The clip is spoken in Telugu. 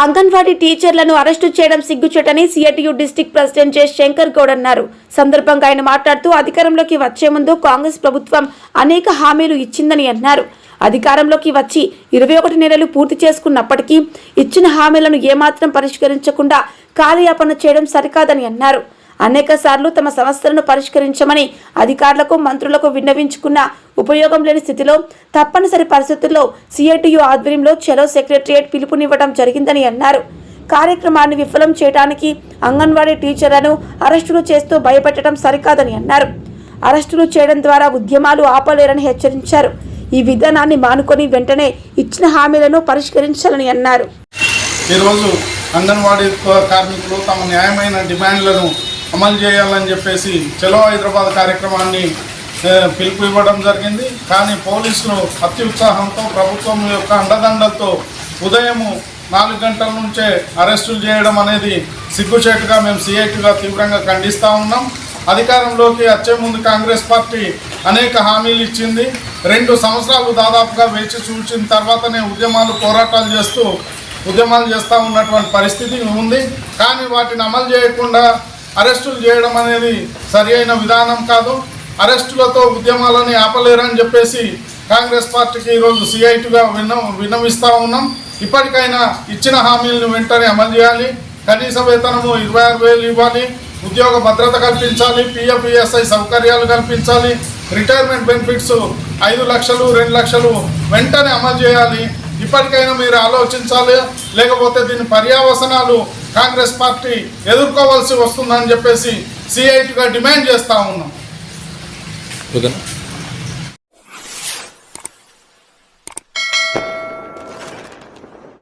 అంగన్వాడీ టీచర్లను అరెస్టు చేయడం సిగ్గుచేటని CITU district president J Shankar Goud అన్నారు. సందర్భంగా ఆయన మాట్లాడుతూ అధికారంలోకి వచ్చే ముందు కాంగ్రెస్ ప్రభుత్వం అనేక హామీలు ఇచ్చిందని అన్నారు. అధికారంలోకి వచ్చి 21 నెలలు పూర్తి చేసుకున్నప్పటికీ ఇచ్చిన హామీలను ఏమాత్రం పరిష్కరించకుండా కాలయాపన చేయడం సరికాదని అన్నారు. అనేక సార్లు తమ సమస్యలను పరిష్కరించమని అధికారులకు మంత్రులకు విన్నవించుకున్న ఉపయోగం లేని స్థితిలో తప్పనిసరి పరిస్థితుల్లో సిఐటియు ఆధ్వర్యంలో చలో సెక్రటరియట్ పిలుపునివ్వడం జరిగిందని అన్నారు. కార్యక్రమాన్ని విఫలం చేయడానికి అంగన్వాడీ టీచర్లను అరెస్టులు చేస్తూ భయపెట్టడం సరికాదని అన్నారు. అరెస్టులు చేయడం ద్వారా ఉద్యమాలు ఆపలేరని హెచ్చరించారు. ఈ విధానాన్ని మానుకొని వెంటనే ఇచ్చిన హామీలను పరిష్కరించాలని అన్నారు. ఈరోజు అంగన్వాడీ కార్మికులు తమ న్యాయమైన డిమాండ్లను అమలు చేయాలని చెప్పేసి చలో హైదరాబాద్ కార్యక్రమాన్ని పిలుపు ఇవ్వడం జరిగింది. కానీ పోలీసులు అత్యుత్సాహంతో ప్రభుత్వం యొక్క అండదండలతో ఉదయము 4 గంటల నుంచే అరెస్టులు చేయడం అనేది సిగ్గుచేటుగా మేము సిఐటిగా తీవ్రంగా ఖండిస్తూ ఉన్నాం. అధికారంలోకి వచ్చే ముందు కాంగ్రెస్ పార్టీ అనేక హామీలు ఇచ్చింది. 2 సంవత్సరాలు దాదాపుగా వేచి చూసిన తర్వాతనే పోరాటాలు చేస్తూ ఉన్నటువంటి పరిస్థితి ఉంది. కానీ వాటిని అమలు చేయకుండా అరెస్టులు చేయడం అనేది సరి అయిన విధానం కాదు. అరెస్టులతో ఉద్యమాలని ఆపలేరని చెప్పేసి కాంగ్రెస్ పార్టీకి ఈరోజు సిఐటిగా విన్నవిస్తూ ఉన్నాం. ఇప్పటికైనా ఇచ్చిన హామీలను వెంటనే అమలు చేయాలి. కనీస వేతనము 26,000 ఇవ్వాలి. ఉద్యోగ భద్రత కల్పించాలి. పిఎఫ్ ఈఎస్ఐ సౌకర్యాలు కల్పించాలి. రిటైర్మెంట్ బెనిఫిట్స్ 5 లక్షలు 2 లక్షలు వెంటనే అమలు చేయాలి. ఇప్పటికైనా మీరు ఆలోచించాలి. లేకపోతే దీని పర్యవసనాలు కాంగ్రెస్ పార్టీ ఎదుర్కోవాల్సి వస్తుందని చెప్పేసి సిఐటిగా డిమాండ్ చేస్తూ ఉన్నాం.